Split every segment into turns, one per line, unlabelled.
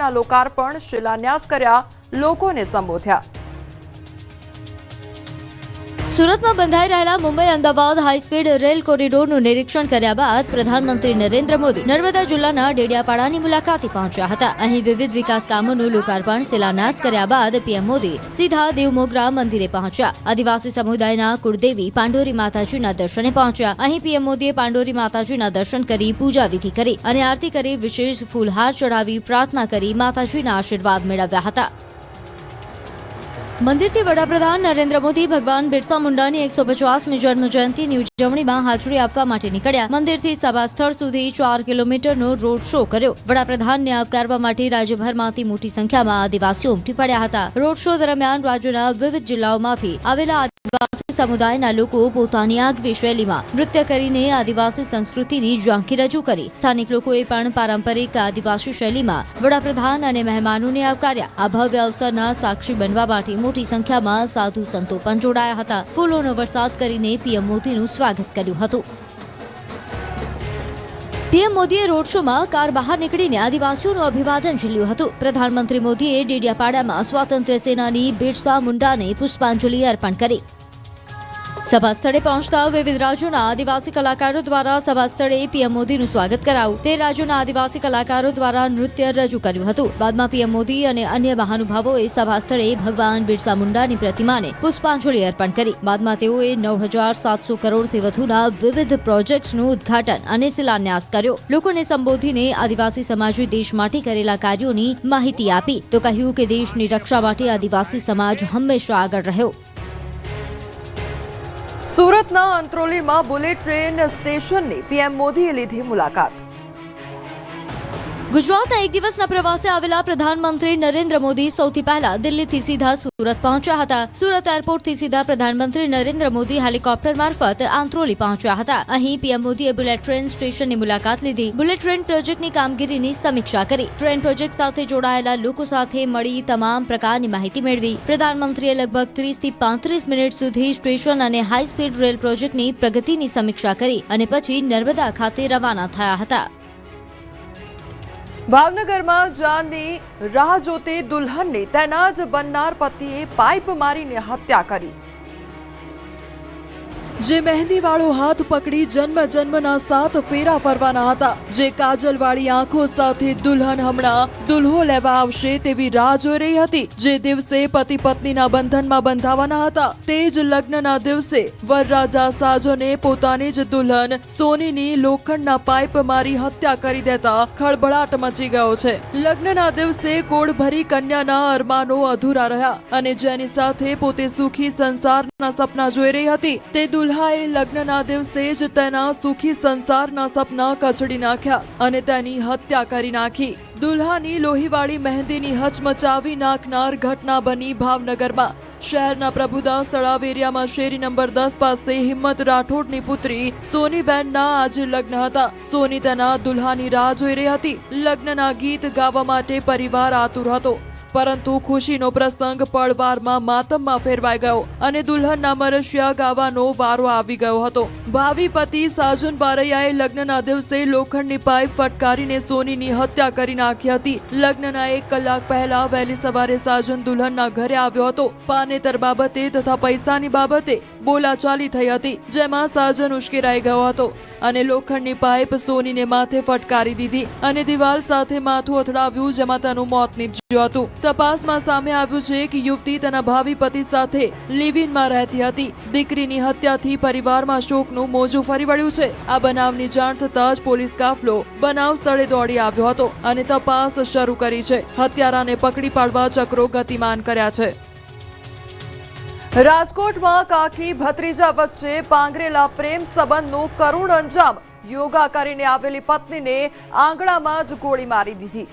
સમુદાયના લોકાર્પણ શિલાન્યાસ કર્યા, લોકોને સંબોધ્યા।
સુરતમાં બંધાઈ રહેલા મુંબઈ અમદાવાદ હાઈસ્પીડ રેલ કોરિડોરનું નિરીક્ષણ કર્યા બાદ પ્રધાનમંત્રી નરેન્દ્ર મોદી નર્મદા જિલ્લાના ડેડિયાપાડાની મુલાકાતે પહોંચ્યા હતા। અહીં વિવિધ વિકાસ કામોનું લોકાર્પણ શિલાન્યાસ કર્યા બાદ પીએમ મોદી સીધા દેવમોગરા મંદિરે પહોંચ્યા। આદિવાસી સમુદાયના કુળદેવી પાંડોરી માતાજીના દર્શને પહોંચ્યા। અહીં પીએમ મોદીએ પાંડોરી માતાજીના દર્શન કરી પૂજા વિધિ કરી અને આરતી કરી વિશેષ ફૂલહાર ચડાવી પ્રાર્થના કરી માતાજીના આશીર્વાદ મેળવ્યા હતા। મંદિરથી વડાપ્રધાન નરેન્દ્ર મોદી ભગવાન બિરસા મુંડાની 150મી જન્મ જયંતિની ઉજવણીમાં હાજરી આપવા માટે નીકળ્યા। મંદિરથી સભા સ્થળ સુધી 4 કિલોમીટરનો રોડ શો કર્યો। વડાપ્રધાનને આવકારવા માટે રાજ્યભરમાંથી મોટી સંખ્યામાં આદિવાસીઓ ઉમટી પડ્યા હતા। રોડ શો દરમિયાન રાજ્યના વિવિધ જિલ્લાઓમાંથી આવેલા આદિવાસી સમુદાયના લોકો પોતાની આગવી શૈલીમાં નૃત્ય કરીને આદિવાસી સંસ્કૃતિની ઝાંખી રજૂ કરી। સ્થાનિક લોકોએ પણ પારંપરિક આદિવાસી શૈલીમાં વડાપ્રધાન અને મહેમાનોને આવકાર્યા। આ ભવ્ય અવસરના સાક્ષી બનવા માટે મોટી સંખ્યામાં સાધુ સંતો પણ જોડાયા હતા। ફૂલોનો વરસાદ કરીને પીએમ મોદીનું સ્વાગત કર્યું હતું। પીએમ મોદીએ રોડ શોમાં કાર બહાર નીકળીને આદિવાસીઓનું અભિવાદન ઝીલ્યું હતું। પ્રધાનમંત્રી મોદીએ ડેડિયાપાડામાં સ્વાતંત્ર્ય સેનાની બિરસા મુંડાને પુષ્પાંજલિ અર્પણ કરી। સભા સ્થળે પહોંચતા વિવિધ રાજ્યોના આદિવાસી કલાકારો દ્વારા સભા સ્થળે પીએમ મોદીનું સ્વાગત કરાયું। તે રાજ્યોના આદિવાસી કલાકારો દ્વારા નૃત્ય રજૂ કર્યું હતું। બાદમાં પીએમ મોદી અને અન્ય મહાનુભાવોએ સભા સ્થળે ભગવાન બિરસા મુંડાની પ્રતિમાને પુષ્પાંજલિ અર્પણ કરી। બાદમાં તેઓએ 9,700 કરોડથી વધુના વિવિધ પ્રોજેક્ટ્સનું ઉદ્ઘાટન અને શિલાન્યાસ કર્યો। લોકોને સંબોધીને આદિવાસી સમાજે દેશ માટે કરેલા કાર્યોની માહિતી આપી તો કહ્યું કે દેશની રક્ષા માટે આદિવાસી સમાજ હંમેશા આગળ રહ્યો।
સુરતના અંત્રોલીમાં બુલેટ ટ્રેન સ્ટેશનની પીએમ મોદીએ લીધી મુલાકાત।
ગુજરાતના એક દિવસના પ્રવાસે આવેલા પ્રધાનમંત્રી નરેન્દ્ર મોદી સૌથી પહેલા દિલ્હીથી સીધા સુરત પહોંચ્યા હતા। સુરત એરપોર્ટથી સીધા પ્રધાનમંત્રી નરેન્દ્ર મોદી હેલિકોપ્ટર મારફત આંત્રોલી પહોંચ્યા હતા। અહીં પીએમ મોદીએ બુલેટ ટ્રેન સ્ટેશનની મુલાકાત લીધી। બુલેટ ટ્રેન પ્રોજેક્ટની કામગીરીની સમીક્ષા કરી। ટ્રેન પ્રોજેક્ટ સાથે જોડાયેલા લોકો સાથે મળી તમામ પ્રકારની માહિતી મેળવી। પ્રધાનમંત્રીએ લગભગ 30 થી 35 મિનિટ સુધી સ્ટેશન અને હાઈ સ્પીડ રેલ પ્રોજેક્ટની પ્રગતિની સમીક્ષા કરી અને પછી નર્મદા ખાતે રવાના થયા હતા।
ભાવનગરમાં જાનની રાહ જોતી દુલ્હનની તેના જ બનનાર પતિએ પાઇપ મારીને હત્યા કરી। જે મહેંદીવાળો હાથ પકડી જન્મ જન્મના 7 ફેરા ફરવાના હતા, જે કાજલવાળી આંખો સાથે દુલ્હન હમણાં દુલ્હો લેવા આવશે તેવી રાહ જોઈ રહી હતી, જે દિવસે પતિ પત્નીના બંધનમાં બંધાવાના હતા, તે જ લગ્નના દિવસે વરરાજા સાજને પોતાની જ દુલ્હન સોનીની લોખંડના પાઇપ મારી હત્યા કરી દેતા ખળભળાટ મચી ગયો છે। લગ્નના દિવસે કોળભરી કન્યાના અરમાનો અધૂરા રહ્યા અને જેની સાથે પોતે સુખી સંસારના સપના જોઈ રહી હતી, તે દુલ્હાએ લગ્નના દિવસે જ તેના સુખી સંસારના સપના કચડી નાખ્યા અને તેની હત્યા કરી નાખી। દુલ્હાની લોહીવાળી મહેંદીની હચમચાવી નાખનાર ઘટના બની ભાવનગરમાં। શહેરના પ્રભુદાસ તળાવ એરિયામાં શેરી નંબર 10 પાસે હિંમત રાઠોડની પુત્રી સોનીબેનના આજે લગ્ન હતા। સોની તેના દુલ્હાની રાહ જોઈ રહી હતી। લગ્નના ગીત ગાવા માટે પરિવાર આતુર હતો, પરંતુ ખુશીનો પ્રસંગ પળવારમાં માતમમાં ફેરવાઈ ગયો અને દુલ્હનના મરશિયા ગાવાનો વારો આવી ગયો હતો। ભાવિ પતિ સાજન બારૈયાએ લગ્નના દિવસે લોખંડની પાઇપ ફટકારીને સોનીની હત્યા કરી નાખી હતી। લગ્નના 1 કલાક પહેલા વહેલી સવારે સાજન દુલ્હનના ઘરે આવ્યો હતો। પાનેતર બાબતે તથા પૈસાની બાબતે બોલાચાલી થઈ હતી, જેમાં સાજન ઉશ્કેરાઈ ગયો હતો અને લોખંડની પાઇપ સોનીને માથે ફટકારી દીધી અને દિવાલ સાથે માથું અથડાવ્યું, જેમાં તેનું મોત નીપજ્યું હતું। તપાસમાં સામે આવ્યું છે કે યુવતી તેના ભાવિ પતિ સાથે લિવ-ઇનમાં રહેતી હતી। દીકરીની હત્યાથી પરિવારમાં શોકનું મોજું ફરી વળ્યું છે। આ બનાવની જાણ થતાં જ પોલીસ કાફલો બનાવ સ્થળે દોડી આવ્યો હતો અને તપાસ શરૂ કરી છે। હત્યારાને પકડી પાડવા ચક્રો ગતિમાન કર્યા છે। રાજકોટમાં કાકી ભત્રીજા વચ્ચે પાંગરેલા પ્રેમ સંબંધનું કરુણ અંજામ। યોગા કરીને આવેલી પત્નીને આંગણામાં જ ગોળી મારી દીધી।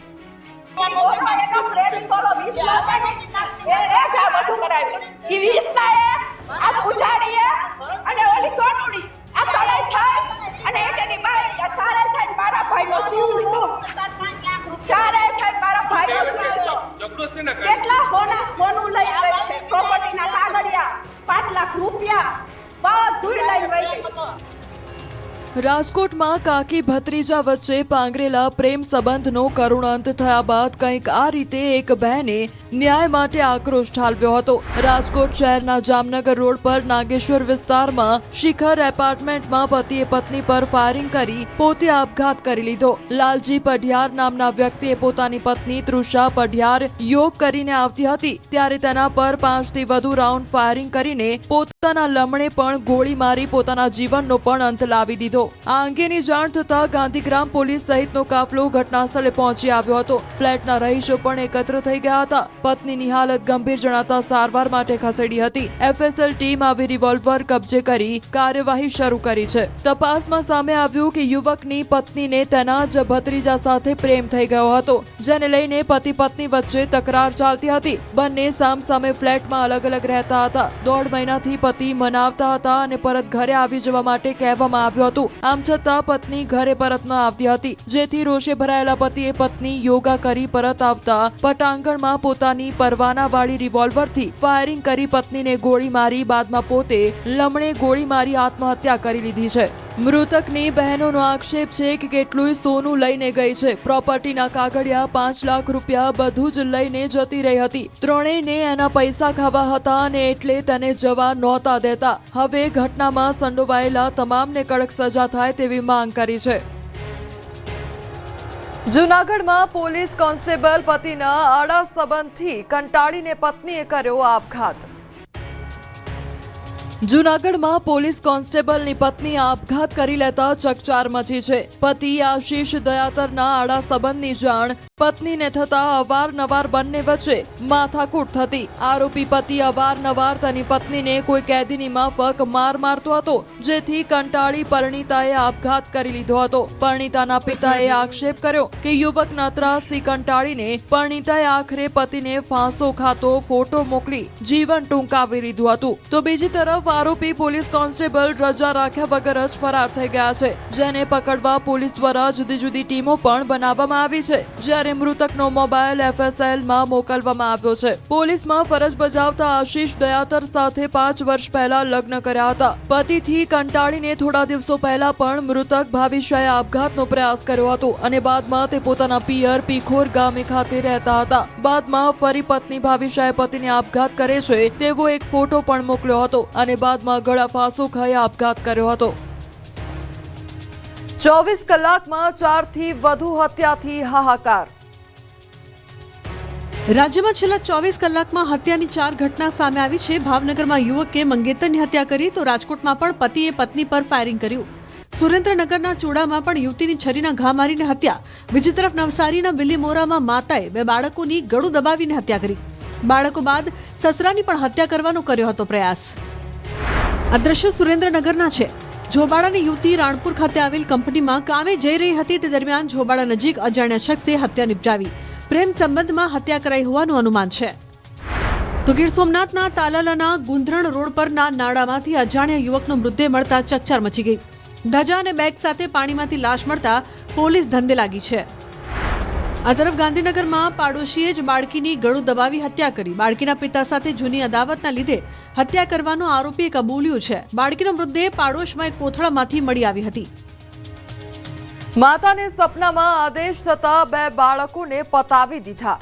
કેટલા ફોનું લઈ આવે છે, પ્રોપર્ટીના કાગળિયા, 5 લાખ રૂપિયા બધું લઈ ગઈ।
રાજકોટમાં કાકી ભત્રીજા વચ્ચે પાંગરેલા પ્રેમ સંબંધનો કરુણ અંત થયા બાદ કંઈક આ રીતે એક બહેને ન્યાય માટે આક્રોશ ઠાલવ્યો હતો. રાજકોટ શહેરના જામનગર રોડ પર નાગેશ્વર વિસ્તારમાં શિખર એપાર્ટમેન્ટમાં પતિએ પત્ની પર ફાયરિંગ કરી પોતે આપઘાત કરી લીધો. લાલજી પઢિયાર નામના વ્યક્તિએ પોતાની પત્ની તૃષા પઢિયાર યોગ કરીને આવતી હતી ત્યારે તેના પર 5 થી વધુ રાઉન્ડ ફાયરિંગ કરીને પોતાના લમણે પણ ગોળી મારી પોતાના જીવનનો પણ અંત લાવી દીધો. આ અંગેની જાણ થતા ગાંધીગ્રામ પોલીસ સહિતનો કાફલો ઘટના સ્થળે પહોંચી આવ્યો હતો. ફ્લેટના રહીશો પણ એકત્ર થઈ ગયા હતા. પત્નીની હાલત ગંભીર જણાતા સારવાર માટે ખસેડી હતી. એફએસએલ ટીમ આવી રિવોલ્વર કબજે કરી કાર્યવાહી શરૂ કરી છે. તપાસમાં સામે આવ્યું કે યુવકની પત્નીને તેના જ ભત્રીજા સાથે પ્રેમ થઈ ગયો હતો, જેને લઈને પતિ પત્ની વચ્ચે તકરાર ચાલતી હતી. બંને સામસામે ફ્લેટમાં અલગ અલગ રહેતા હતા. 1.5 મહિનાથી પતિ મનાવતા હતા અને પરત ઘરે આવી જવા માટે કહેવામાં આવ્યું હતું. આમ છતાં પત્ની ઘરે પરત ન આવતી હતી, જેથી રોષે ભરાયેલા પતિએ પત્ની યોગા કરી પરત આવતા પટાંગણમાં પોતાની પરવાનાવાળી રિવોલ્વરથી ફાયરિંગ કરી પત્નીને ગોળી મારી બાદમાં પોતે લમણે ગોળી મારી આત્મહત્યા કરી લીધી છે. મૃતકની બહેનોનો આક્ષેપ છે કે કેટલું સોનું લઈને ગઈ છે. પ્રોપર્ટીના કાગળિયા 5 લાખ રૂપિયા બધું જ લઈને જતી રહી હતી. ત્રણેયને એના પૈસા ખાવા હતા અને એટલે તેને જવા નહોતા દેતા. હવે ઘટનામાં સંડોવાયેલા તમામને કડક સજા થાય તેવી માંગ કરી છે. જૂનાગઢમાં પોલીસ કોન્સ્ટેબલ પતિના આડા સંબંધથી કંટાળીને પત્નીએ કર્યો આપઘાત. જૂનાગઢમાં પોલીસ કોન્સ્ટેબલની પત્ની આપઘાત કરી લેતા ચકચાર મચી છે. પતિ આશીષ દયાતરના આડા સંબંધની જાણ પત્નીને થતા અવારનવાર બંને વચ્ચે માથાકૂટ થતી. આરોપી પતિ અવારનવાર તેની પત્નીને કોઈ કેદીની માફક માર મારતો હતો, જેથી કંટાળી પરિણીતાએ આપઘાત કરી લીધો હતો. પરિણીતાના પિતાએ આક્ષેપ કર્યો કે યુવકના ત્રાસથી કંટાળીને પરિણીતાએ આખરે પતિને ફાંસો ખાતો ફોટો મોકલી જીવન ટૂંકાવી લીધું હતું. તો બીજી તરફ આરોપી પોલીસ કોન્સ્ટેબલ રજા રાખ્યા વગર જ ફરાર થઈ ગયા છે, જેને પકડવા પોલીસ દ્વારા જુદી જુદી ટીમો પણ બનાવવામાં આવી છે. જ્યારે મૃતકનો મોબાઈલ એફએસએલમાં મોકલવામાં આવ્યો છે. પોલીસમાં ફરજ બજાવતા આશીષ દયાતર સાથે 5 વર્ષ પહેલા લગ્ન કર્યા હતા. પતિથી કંટાળીને થોડા દિવસો પહેલા પણ મૃતક ભાવિશાએ આપઘાતનો પ્રયાસ કર્યો હતો અને બાદમાં તે પોતાના પિયર પીખોર ગામે ખાતે રહેતા હતા. બાદમાં ફરી પત્ની ભાવિશાએ પતિને આપઘાત કરે છે તેવો એક ફોટો પણ મોકલ્યો હતો અને બાદમાં ગળા ફાંસો ખાઈ આપઘાત કર્યો હતો. 24 કલાકમાં 4 થી વધુ હત્યાથી હાહાકાર.
રાજ્યમાં છેલ્લા 24 કલાકમાં હત્યાની 4 ઘટના સામે આવી છે. ભાવનગરમાં યુવકે મંગેતરની હત્યા કરી તો રાજકોટમાં પણ પતિએ પત્ની પર ફાયરિંગ કર્યું. સુરેન્દ્રનગરના ચૂડામાં પણ યુવતીની છરીના ઘા મારીને હત્યા. બીજી તરફ નવસારીના બિલીમોરામાં માતાએ 2 બાળકોની ગળું દબાવીને હત્યા કરી. બાળકો બાદ સસરાની પણ હત્યા કરવાનો કર્યો હતો પ્રયાસ. આ દ્રશ્યો સુરેન્દ્રનગરના છે. ઝોબાળાની યુવતી રાણપુર ખાતે આવેલ કંપનીમાં કામે જઈ રહી હતી તે દરમિયાન ઝોબાળા નજીક અજાણ્યા શખ્સે હત્યા નિપજાવી. પ્રેમ સંબંધમાં હત્યા કરાઈ હોવાનું અનુમાન છે. તો ગીર સોમનાથના તાલાલાના ગુંધરણ રોડ પરના નાળામાંથી અજાણ્યા યુવકનો મૃતદેહ મળતા ચકચાર મચી ગઈ. ધજા અને બેગ સાથે પાણીમાંથી લાશ મળતા પોલીસ ધંધે લાગી છે. આ તરફ ગાંધીનગરમાં પાડોશીએ જ બાળકીની ગળું દબાવી હત્યા કરી. બાળકીના પિતા સાથે જૂની અદાવતના લીધે હત્યા કરવાનો આરોપીએ કબૂલ્યું છે. બાળકીનો મૃતદેહ પાડોશમાં એક કોથળામાંથી મળી આવી હતી.
માતાને સપનામાં આદેશ થતા 2 બાળકોને પતાવી દીધા.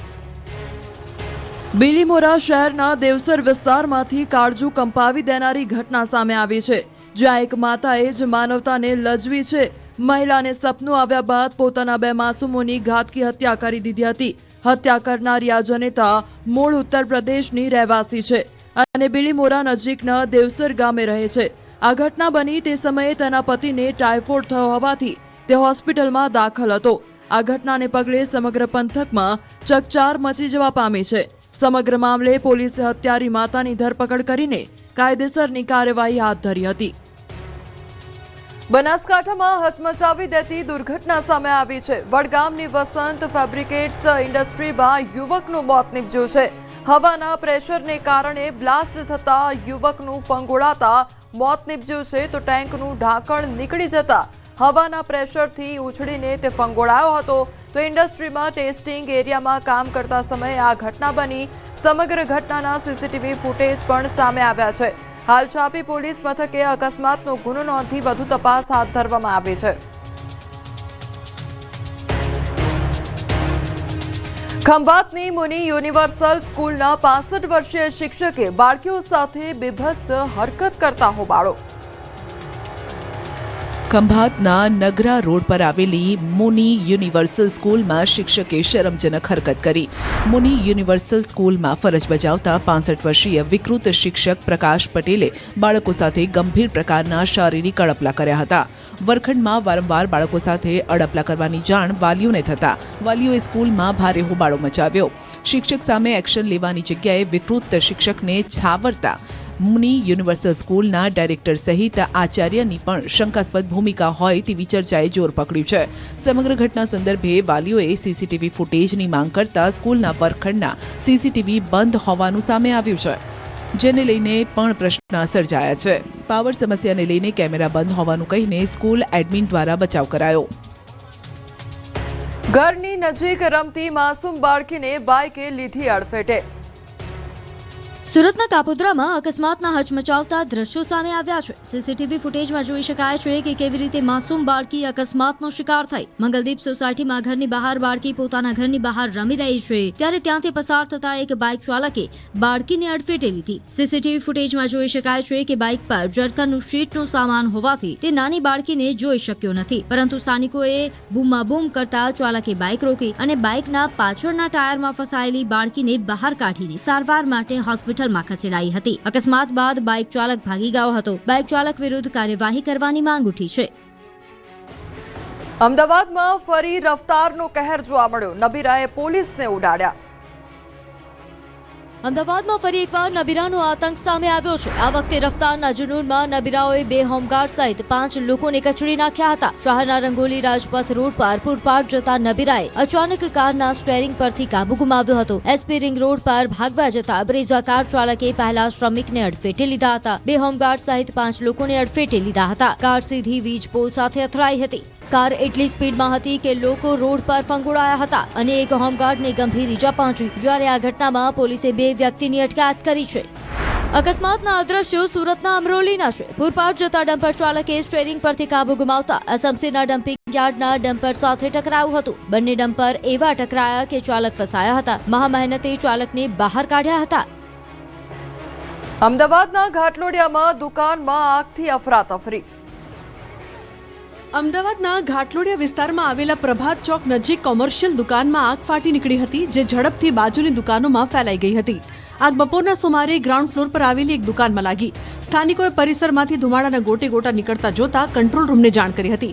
બિલીમોરા શહેરના દેવસર વિસ્તારમાંથી કાળજું કંપાવી દેનારી ઘટના સામે આવી છે, જ્યાં એક માતાએ જ માનવતાને લજવી છે. મહિલાને સપનું આવ્યા બાદ પોતાના 2 માસૂમોની ઘાતકી હત્યા કરી દીધી હતી. હત્યા કરનારી આ જનેતા મૂળ ઉત્તર પ્રદેશની રહેવાસી છે અને બિલીમોરા નજીકના દેવસર ગામે રહે છે. આ ઘટના બની તે સમયે તેના પતિને ટાઇફોઇડ થયો હોવાથી તે હોસ્પિટલમાં દાખલ હતો. આ ઘટનાને પગલે સમગ્ર પંથકમાં ચકચાર મચી જવા પામી છે. સમગ્ર મામલે પોલીસે હત્યારી માતાની ધરપકડ કરીને કાયદેસરની કાર્યવાહી હાથ ધરી હતી. બનાસકાંઠામાં હચમચાવી દેતી દુર્ઘટના સામે આવી છે. વડગામની વસંત ફેબ્રિકેટ્સ ઇન્ડસ્ટ્રીમાં યુવકનું મોત નીપજ્યું છે. હવાના પ્રેશરને કારણે બ્લાસ્ટ થતા યુવકનું ફંગોળાતા મોત નીપજ્યું છે. તો ટેન્કનું ઢાંકણ નીકળી જતા હવાના પ્રેશરથી ઉછળીને તે ફંગોળાયો હતો. તો ઇન્ડસ્ટ્રીમાં ટેસ્ટિંગ એરિયામાં કામ કરતા સમયે આ ઘટના બની. સમગ્ર ઘટનાના સીસીટીવી ફૂટેજ પણ સામે આવ્યા છે. હાલ છાપી પોલીસ મથકે અકસ્માતનો ગુનો નોંધી વધુ તપાસ હાથ ધરવામાં આવી છે. ખંભાતની મુનિ યુનિવર્સલ સ્કૂલના 65 વર્ષીય શિક્ષકે બાળકીઓ સાથે બીભત્સ હરકત કરતા હોબાળો.
ખંભાતના નગરા રોડ પર આવેલી મુનિ યુનિવર્સલ સ્કૂલમાં શિક્ષકે શરમજનક હરકત કરી. મુનિ યુનિવર્સલ સ્કૂલમાં ફરજ બજાવતા 65 વર્ષીય વિકૃત શિક્ષક પ્રકાશ પટેલે બાળકો સાથે ગંભીર પ્રકારના શારીરિક અડપલા કર્યા હતા. વર્ગખંડમાં વારંવાર બાળકો સાથે અડપલા કરવાની જાણ વાલીઓને થતા વાલીઓએ સ્કૂલમાં ભારે હોબાળો મચાવ્યો. શિક્ષક સામે એક્શન લેવાની જગ્યાએ વિકૃત શિક્ષકને છાવરતા મુનિ યુનિવર્સલ સ્કૂલના ડાયરેક્ટર સહિત આચાર્યની પણ શંકાસ્પદ ભૂમિકા હોય તેવી ચર્ચાએ જોર પકડ્યું છે. સમગ્ર ઘટના સંદર્ભે વાલીઓએ સીસીટીવી ફૂટેજની માંગ કરતા સ્કૂલના વર્ગખંડના સીસીટીવી બંધ હોવાનું સામે આવ્યું છે, જેને લઈને પણ પ્રશ્ન સર્જાયા છે. પાવર સમસ્યાને લઈને કેમેરા બંધ હોવાનું કહીને સ્કૂલ એડમિન દ્વારા બચાવ કરાયો.
ઘરની નજીક રમતી માસૂમ બાળકીને બાઇકે લીધી અડફેટે.
સુરતના કાપોદ્રામાં અકસ્માતના હચમચાવતા દ્રશ્યો સામે આવ્યા છે. સીસીટીવી ફૂટેજમાં જોઈ શકાય છે કે કેવી રીતે માસૂમ બાળકી અકસ્માતનો શિકાર થઈ. મંગલદીપ સોસાયટીમાં ઘરની બહાર બાળકી પોતાના ઘરની બહાર રમી રહી છે ત્યારે ત્યાંથી પસાર થતા એક બાઇક ચાલકે બાળકીને અડફેટે લીધી. સીસીટીવી ફૂટેજમાં જોઈ શકાય છે કે બાઇક પર જરકનનું શીટનો સામાન હોવાથી તે નાની બાળકીને જોઈ શક્યો નથી, પરંતુ સ્થાનિકોએ બૂમાબૂમ કરતા ચાલકે બાઇક રોકી અને બાઇકના પાછળના ટાયરમાં ફસાયેલી બાળકીને બહાર કાઢીને સારવાર માટે હોસ્પિટલમાં ખસેડાઈ હતી. અકસ્માત બાદ બાઇક ચાલક ભાગી ગયો હતો. બાઇક ચાલક વિરુદ્ધ કાર્યવાહી કરવાની માંગ ઉઠી છે.
અમદાવાદમાં ફરી રફતારનો કહેર જોવા મળ્યો. નબીરાએ પોલીસને ઉડાડ્યા.
અમદાવાદમાં ફરી એકવાર નબીરાનો આતંક સામે આવ્યો છે. આ વખતે રફતારના જુનૂનમાં નબીરાઓએ 2 હોમગાર્ડ સહિત 5 લોકોને કચડી નાખ્યા હતા. શહેરના રંગોલી રાજપથ રોડ પર પૂરપાટ જતા નબીરાએ અચાનક કારના સ્ટીયરિંગ પરથી કાબુ ગુમાવ્યો હતો. એસપી રિંગ રોડ પર ભાગવા જતા બ્રેઝા કાર ચાલકે પહેલા શ્રમિકને અડફેટે લીધા હતા. 2 હોમગાર્ડ સહિત 5 લોકોને અડફેટે લીધા હતા. કાર સીધી વીજ પોલ સાથે અથડાઈ હતી. કાર એટલી સ્પીડમાં હતી કે લોકો રોડ પર ફંગોળાયા હતા અને એક હોમગાર્ડને ગંભીર ઈજા પહોંચી. જ્યારે આ ઘટનામાં પોલીસે 2 વ્યક્તિની અટકાયત કરી છે. અકસ્માતના આ દ્રશ્યો સુરતના અમરોલીના છે. પૂરપાટ જતા ડમ્પર ચાલકે સ્ટીયરિંગ પરથી કાબુ ગુમાવતા એસએમસીના ડમ્પિંગ યાર્ડના ડમ્પર સાથે ટકરાયું હતું. બંને ડમ્પર એવા ટકરાયા કે ચાલક ફસાયા હતા. મહામહેનતે ચાલકને બહાર કાઢ્યા હતા.
અમદાવાદના ઘાટલોડિયામાં દુકાનમાં આગથી અફરાતફરી.
અમદાવાદના ઘાટલોડિયા વિસ્તારમાં આવેલા પ્રભાત ચોક નજીક કોમર્શિયલ દુકાનમાં આગ ફાટી નીકળી હતી, જે ઝડપથી બાજુની દુકાનોમાં ફેલાઈ ગઈ હતી. આગ બપોરના સુમારે ગ્રાઉન્ડ ફ્લોર પર આવેલી એક દુકાનમાં લાગી. સ્થાનિકોએ પરિસરમાંથી ધુમાડાના ગોટે ગોટા નીકળતા જોતા કંટ્રોલ રૂમને જાણ કરી હતી.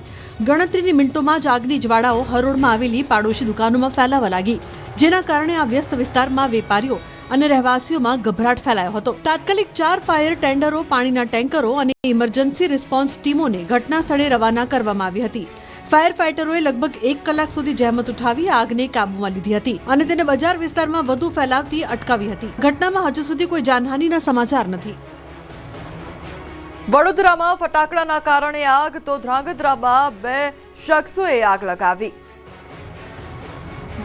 ગણતરીની મિનિટોમાં જ આગની જ્વાળાઓ હરોળમાં આવેલી પાડોશી દુકાનોમાં ફેલાવા લાગી, જેના કારણે આ વ્યસ્ત વિસ્તારમાં વેપારીઓ અને રહેવાસીઓમાં ગભરાટ ફેલાયો હતો. તાત્કાલિક 4 ફાયર ટેન્ડરો, પાણીના ટેન્કરો અને ઇમરજન્સી રિસ્પોન્સ ટીમોને ઘટના સ્થળે રવાના કરવામાં આવી હતી. ફાયર ફાઇટરોએ લગભગ 1 કલાક સુધી જહેમત ઉઠાવી આગને કાબૂમાં લીધી હતી અને તેને બજાર વિસ્તારમાં વધુ ફેલાવતી અટકાવી હતી. ઘટનામાં હજુ સુધી કોઈ જાનહાનિના સમાચાર નથી.
વડોદરામાં ફટાકડાના કારણે આગ તો ધ્રાંગધ્રામાં 2 શખ્સોએ આગ લગાવી.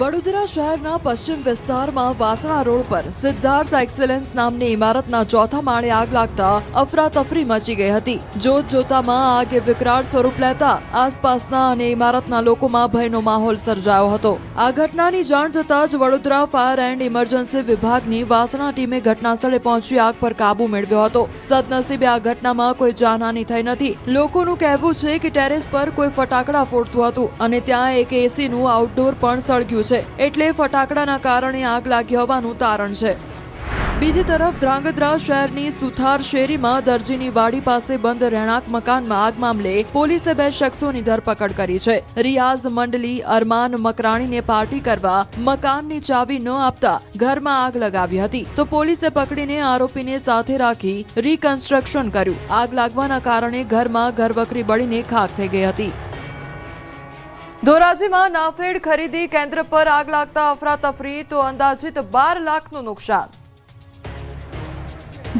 વડોદરા શહેરના પશ્ચિમ વિસ્તારમાં વાસણા રોડ પર સિદ્ધાર્થ એક્સેલન્સ નામની ઇમારતના 4થા માળે આગ લાગતા અફરાતફરી મચી ગઈ હતી. જોત જોતામાં આગે વિકરાળ સ્વરૂપ લેતા આસપાસના અને ઇમારતના લોકોમાં ભયનો માહોલ સર્જાયો હતો. આ ઘટનાની જાણ થતાં જ વડોદરા ફાયર એન્ડ ઇમરજન્સી વિભાગની વાસણા ટીમે ઘટનાસ્થળે પહોંચી આગ પર કાબુ મેળવ્યો હતો. સદનસીબે આ ઘટનામાં કોઈ જાનહાનિ થઈ નથી. લોકોનું કહેવું છે કે ટેરેસ પર કોઈ ફટાકડા ફોડતું હતું અને ત્યાં એક એસીનું આઉટડોર પણ સળગ્યું છે, એટલે ફટાકડાના કારણે આગ લાગી હોવાનું તારણ છે. બીજી તરફ ધ્રાંગધ્રા શહેરની સુથાર શેરીમાં દરજીની વાડી પાસે બંધ રહેણાંક મકાનમાં આગ મામલે પોલીસે 2 શખ્સોની ધરપકડ કરી છે. રિયાઝ મંડલી અરમાન મકરાણીને પાર્ટી કરવા મકાનની ચાવી ન આપતા ઘરમાં આગ લગાવી હતી, તો પોલીસે પકડીને આરોપીને સાથે રાખી રીકન્સ્ટ્રક્શન કર્યું. આગ લાગવાના કારણે ઘરમાં ઘરવકરી બળીને ખાખ થઈ ગઈ હતી. ધોરાજીમાં નાફેડ ખરીદી કેન્દ્ર પર આગ લાગતા અફરાતફરી, તો અંદાજિત 12 લાખનું નુકસાન.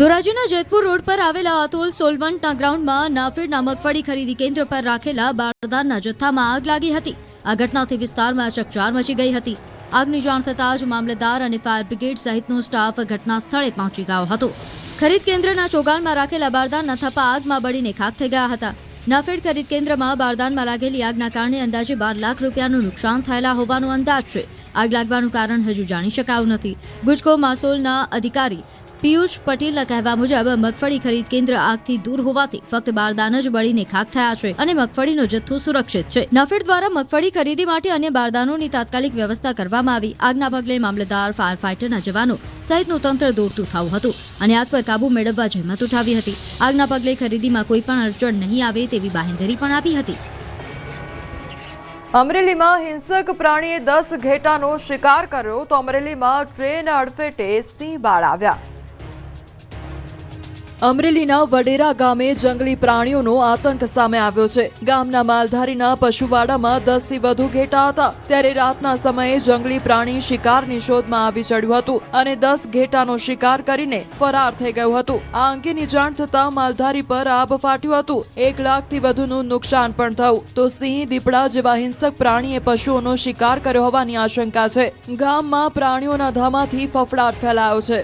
ધોરાજીના જેતપુર રોડ પર આવેલા અતુલ સોલવન્ટના ગ્રાઉન્ડમાં નાફેડના મગફળી ખરીદી કેન્દ્ર પર રાખેલા બારદાનના જથ્થામાં આગ લાગી હતી. આ ઘટનાથી વિસ્તારમાં ચકચાર મચી ગઈ હતી. આગની જાણ થતાં જ મામલતદાર અને ફાયર બ્રિગેડ સહિતનો સ્ટાફ ઘટના સ્થળે પહોંચી ગયો હતો. ખરીદ કેન્દ્રના ચોગાનમાં રાખેલા બારદાનના થપ્પા આગમાં બળીને ખાખ થઈ ગયા હતા. નાફેડ ખરીદ કેન્દ્રમાં બારદાનમાં લાગેલી આગના કારણે અંદાજે 12 લાખ રૂપિયાનું નુકસાન થયેલા હોવાનો અંદાજ છે. આગ લાગવાનું કારણ હજુ જાણી શકાયું નથી. ગુજકો માસોલના અધિકારી પિયુષ પટેલના કહેવા મુજબ મગફળી ખરીદ કેન્દ્ર આગથી દૂર હોવાથી ફક્ત બારદાન જ બળીને ખાખ થયા છે અને મગફળીનો જથ્થો સુરક્ષિત છે. નાફેડ દ્વારા મગફળી ખરીદી માટે અન્ય બારદાનોની તાત્કાલિક વ્યવસ્થા કરવામાં આવી. આગના પગલે મામલતદાર, ફાયર ફાઈટરના જવાનો સહિતનું તંત્ર દોડતું થયું હતું અને આગ પર કાબુ મેળવવા જહેમત ઉઠાવી હતી. આગના પગલે ખરીદીમાં કોઈ પણ અડચણ નહીં આવે તેવી બાંહેધરી પણ આપી હતી.
અમરેલીમાં હિંસક પ્રાણીએ 10 ઘેટાનો શિકાર કર્યો તો અમરેલીમાં ટ્રેન અડફેટે સિંહ બાળ આવ્યા. અમરેલીના વડેરા ગામે જંગલી પ્રાણીઓનો આતંક સામે આવ્યો છે. ગામના માલધારીના પશુવાડામાં 10 થી વધુ ઘેટા હતા. ત્યારે રાતના સમયે જંગલી પ્રાણી શિકારની શોધમાં આવી ચડ્યું હતું અને 10 ઘેટાનો શિકાર કરીને ફરાર થઈ ગયું હતું. આ અંગેની જાણ થતાં માલધારી પર આબ ફાટ્યું હતું. 1 લાખથી વધુનું નુકસાન પણ થયું. તો સિંહ, દીપડા જેવા હિંસક પ્રાણીએ પશુઓનો શિકાર કર્યો હોવાની આશંકા છે. ગામમાં પ્રાણીઓના ધામાથી ફફડાટ ફેલાયો છે.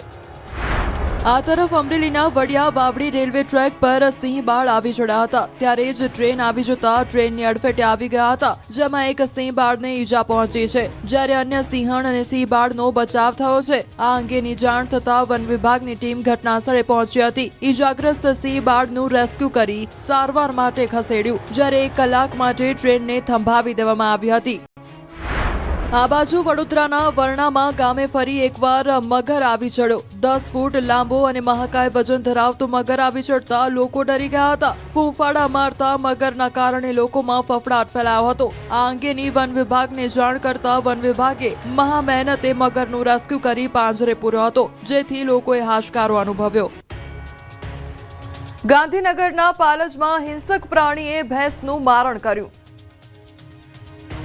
આ તરફ અમરેલીના વડિયા વાવડી રેલવે ટ્રેક પર સિંહ બાળ આવી ચડ્યા હતા. ત્યારે જ ટ્રેન આવી જતા ટ્રેનની અડફેટે આવી ગયા હતા, જેમાં એક સિંહ બાળને ઈજા પહોંચી છે, જ્યારે અન્ય સિંહણ અને સિંહ બાળનો બચાવ થયો છે. આ અંગેની જાણ થતા વન વિભાગની ટીમ ઘટનાસ્થળે પહોંચી હતી. ઈજાગ્રસ્ત સિંહ બાળનું રેસ્ક્યુ કરી સારવાર માટે ખસેડ્યું, જ્યારે 1 કલાક માટે ટ્રેનને થંભાવી દેવામાં આવી હતી. આ બાજુ વડોદરાના વર્ણામાં ગામે ફરી એકવાર મગર આવી ચડ્યો. 10 ફૂટ લાંબો અને મહાકાય વજન ધરાવતો મગર આવી ચડતા લોકો ડરી ગયા હતા. ફૂંફાડા મારતા મગરના કારણે લોકોમાં ફફડાટ ફેલાયો હતો. આ અંગેની વન વિભાગને જાણ કરતા વન વિભાગે મહા મહેનતે મગરનું રેસ્ક્યુ કરી પાંજરે પૂર્યો હતો, જેથી લોકોએ હાશકારો અનુભવ્યો. ગાંધીનગરના પાલજમાં હિંસક પ્રાણીએ ભેંસનું મારણ કર્યું.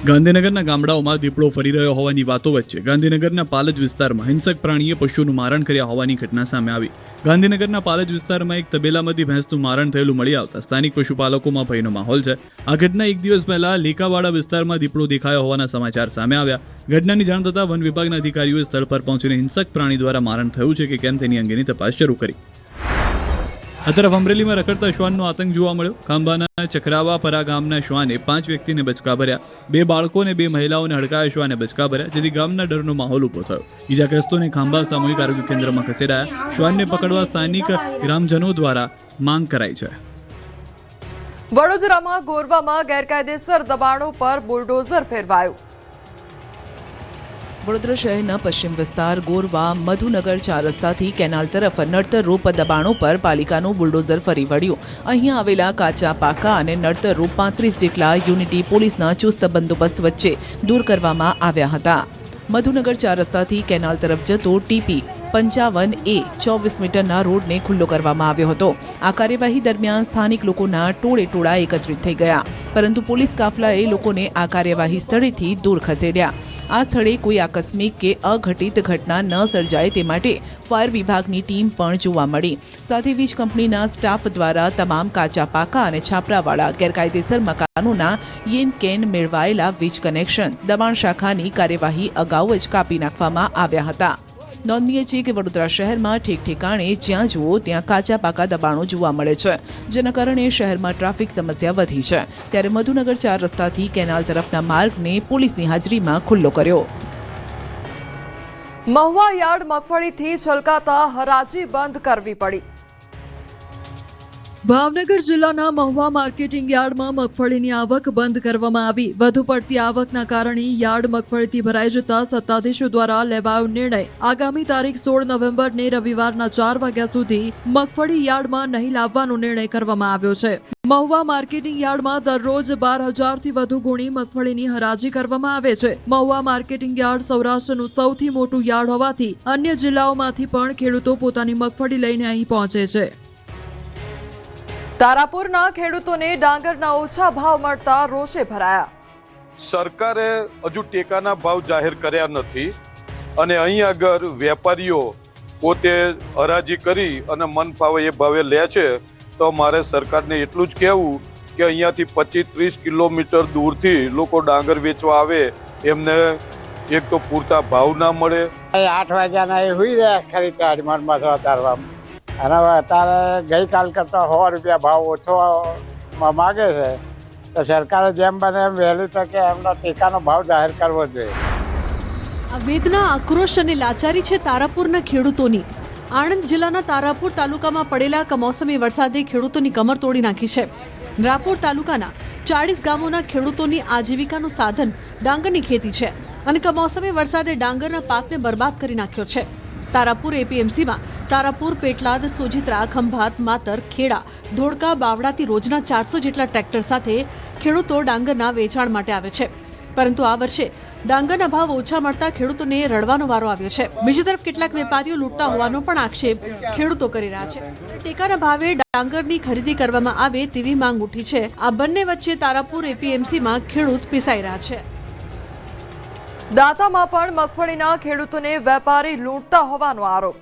ગાંધીનગરના ગામડાઓમાં દીપડો ફરી રહ્યો હોવાની વાતો વચ્ચે ગાંધીનગરના પાલજ વિસ્તારમાં હિંસક પ્રાણીએ પશુનું મારણ કર્યા હોવાની ઘટના સામે આવી. ગાંધીનગરના પાલજ વિસ્તારમાં એક તબેલામાંથી ભેંસનું મારણ થયેલું મળી આવતા સ્થાનિક પશુપાલકોમાં ભયનો માહોલ છે. આ ઘટના 1 દિવસ પહેલા લેકાવાડા વિસ્તારમાં દીપડો દેખાયો હોવાના સમાચાર સામે આવ્યા. ઘટનાની જાણ થતાં વન વિભાગના અધિકારીઓએ સ્થળ પર પહોંચીને હિંસક પ્રાણી દ્વારા મારણ થયું છે કે કેમ તેની અંગેની તપાસ શરૂ કરી. આ તરફ અમરેલીમાં રખડતા શ્વાનનો આતંક જોવા મળ્યો. ખાંભાના ચક્રાવાપરા ગામના શ્વાને 5 વ્યક્તિને બચકા ભર્યા. 2 બાળકો અને 2 મહિલાઓને હડકાયા શ્વાને બચકા ભર્યા, જેથી ગામના ડરનો માહોલ ઉભો થયો. ઈજાગ્રસ્તોને ખાંભા સામૂહિક આરોગ્ય કેન્દ્રમાં ખસેડાયા. શ્વાનને પકડવા સ્થાનિક ગ્રામજનો દ્વારા માંગ કરાઈ છે.
વડોદરામાં ગોરવામાં ગેરકાયદેસર દબાણો પર બુલડોઝર ફેરવાયું.
વડોદરા શહેરના પશ્ચિમ વિસ્તાર ગોરવા મધુનગર 4 રસ્તાથી કેનાલ તરફ નડતર રૂપ દબાણો પર પાલિકાનું બુલડોઝર ફરી વળ્યું. અહીં આવેલા કાચા પાકા અને નડતર રૂપ 35 જેટલા યુનિટી પોલીસના ચુસ્ત બંદોબસ્ત વચ્ચે દૂર કરવામાં આવ્યા હતા. મધુનગર 4 રસ્તાથી કેનાલ તરફ જતો ટીપી 55A 24 મીટરના રોડને ખુલ્લો કરવામાં આવ્યો હતો. આ કાર્યવાહી દરમિયાન સ્થાનિક લોકોના ટોળે એકત્રિત થઈ ગયા, પરંતુ પોલીસ કાફલાએ લોકોને આ કાર્યવાહી સ્થળેથી દૂર ખસેડ્યા. આ સ્થળે કોઈ આકસ્મિક કે અઘટિત ઘટના ન સર્જાય તે માટે ફાયર વિભાગની ટીમ પણ જોવા મળી. સાથે વીજ કંપનીના સ્ટાફ દ્વારા તમામ કાચા પાકા અને છાપરાવાળા ગેરકાયદેસર મકાનોના યેન કેન મેળવાયેલા વીજ કનેક્શન દબાણ શાખાની કાર્યવાહી અગાઉ જ કાપી નાખવામાં આવ્યા હતા. નોંધનીય છે કે વડોદરા શહેરમાં ઠેક ઠેકાણે જ્યાં જુઓ ત્યાં કાચા પાકા દબાણો જોવા મળે છે, જેના કારણે શહેરમાં ટ્રાફિક સમસ્યા વધી છે. ત્યારે મધુનગર 4 રસ્તાથી કેનાલ તરફના માર્ગને પોલીસની હાજરીમાં ખુલ્લો કર્યો.
મહુવા યાર્ડ મગફળીથી છલકાતા હરાજી બંધ કરવી પડી. ભાવનગર જિલ્લાના મહુવા માર્કેટિંગ યાર્ડમાં મગફળીની આવક બંધ કરવામાં આવી. વધુ પડતી આવકના કારણે યાર્ડ મગફળીથી ભરાઈ જતા સત્તાધીશો દ્વારા લેવાયો નિર્ણય આગામી તારીખ 16 નવેમ્બરને રવિવારના 4 વાગ્યા સુધી મગફળી યાર્ડમાં નહીં લાવવાનો નિર્ણય કરવામાં આવ્યો છે. મહુવા માર્કેટિંગ યાર્ડમાં દરરોજ 12,000થી વધુ ગુણી મગફળીની હરાજી કરવામાં આવે છે. મહુવા માર્કેટિંગ યાર્ડ સૌરાષ્ટ્રનું સૌથી મોટું યાર્ડ હોવાથી અન્ય જિલ્લાઓમાંથી પણ ખેડૂતો પોતાની મગફળી લઈને અહીં પહોંચે છે. તારાપુરના ખેડૂતોને ડાંગરના ઓછા ભાવ મળતા રોષે ભરાયા.
સરકારે હજુ ટેકાના ભાવ જાહેર કર્યા નથી અને અહીં આગળ વેપારીઓ પોતે હરાજી કરી અને મન ફાવે એ ભાવે લે છે. તો મારે સરકારને એટલું જ કહેવું કે અહીંયાથી 25-30 કિલોમીટર દૂરથી લોકો ડાંગર વેચવા આવે, એમને એક તો પૂરતા ભાવ ના મળે.
8 વાગ્યાના એ હુઈ રહ્યા ખરીદદાર મનમાં તારવા અને હવે અત્યારે ગઈકાલ કરતાં 100 રૂપિયા ભાવ ઓછો માગે છે, તો સરકારે જેમ બને એમ વહેલી તકે એમનો ટેકાનો ભાવ જાહેર કરવો જોઈએ.
આ વેદના, આક્રોશ અને લાચારી છે તારાપુરના ખેડૂતોની. આણંદ જિલ્લાના તારાપુર તાલુકામાં પડેલા કમોસમી વરસાદે ખેડૂતોની કમર તોડી નાખી છે. રાપુર તાલુકાના 40 ગામોના ખેડૂતોની આજીવિકાનું સાધન ડાંગરની ખેતી છે અને કમોસમી વરસાદે ડાંગરના પાકને બરબાદ કરી નાખ્યો છે. તારાપુર એપીએમસીમાં તારાપુર, પેટલાદ, સોજિત્રા, ખંભાત, માતર, ખેડા, ધોળકા, બાવડાથી રોજના 400 જેટલા ટ્રેક્ટર સાથે ખેડૂતો ડાંગરના વેચાણ માટે આવે છે. પરંતુ આ વર્ષે ડાંગરના ભાવ ઓછા મળતા ખેડૂતોને રડવાનો વારો આવ્યો છે. બીજી તરફ કેટલાક વેપારીઓ લૂંટતા હોવાનો પણ આક્ષેપ ખેડૂતો કરી રહ્યા છે. ટેકાના ભાવે ડાંગરની ખરીદી કરવામાં આવે તેવી માંગ ઉઠી છે. આ બંને વચ્ચે તારાપુર એપીએમસીમાં ખેડૂત પીસાઈ રહ્યા છે.
દાંતામાં પણ મગફળીના ખેડૂતોને વેપારી લૂંટતા હોવાનો આરોપ.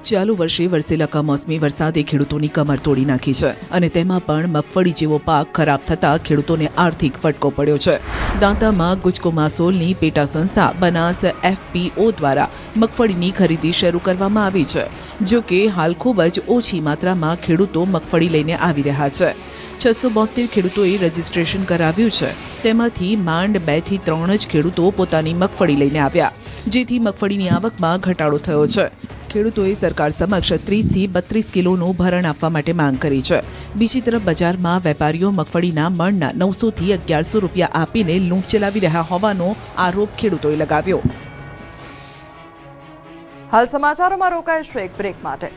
ચાલુ વર્ષે વરસેલા કમોસમી વરસાદે ખેડૂતોની કમર તોડી નાખી છે અને તેમાં પણ મગફળી જેવો પાક ખરાબ થતા ખેડૂતોને આર્થિક ફટકો પડ્યો છે. દાંતામાં ગુજકો માસોલની પેટા સંસ્થા બનાસ FPO દ્વારા મગફળીની ખરીદી શરૂ કરવામાં આવી છે. જો કે હાલ ખૂબ જ ઓછી માત્રામાં ખેડૂતો મગફળી લઈને આવી રહ્યા છે. 672 ખેડૂતોએ રજીસ્ટ્રેશન કરાવ્યું છે. તેમાંથી માંડ 2 થી 3 જ ખેડૂતો પોતાની મગફળી લઈને આવ્યા, જેથી મગફળીની આવકમાં ઘટાડો થયો છે. ખેડૂતોએ સરકાર સમક્ષ 30 થી 32 કિલોનું ભરણ આપવા માટે માંગ કરી છે. બીજી તરફ બજારમાં વેપારીઓ મગફળીના મણના 900 થી 1100 રૂપિયા આપીને લૂંટ ચલાવી રહ્યા હોવાનો આરોપ ખેડૂતોએ લગાવ્યો.
હાલ સમાચારોમાં રોકાઈશું એક બ્રેક માટે.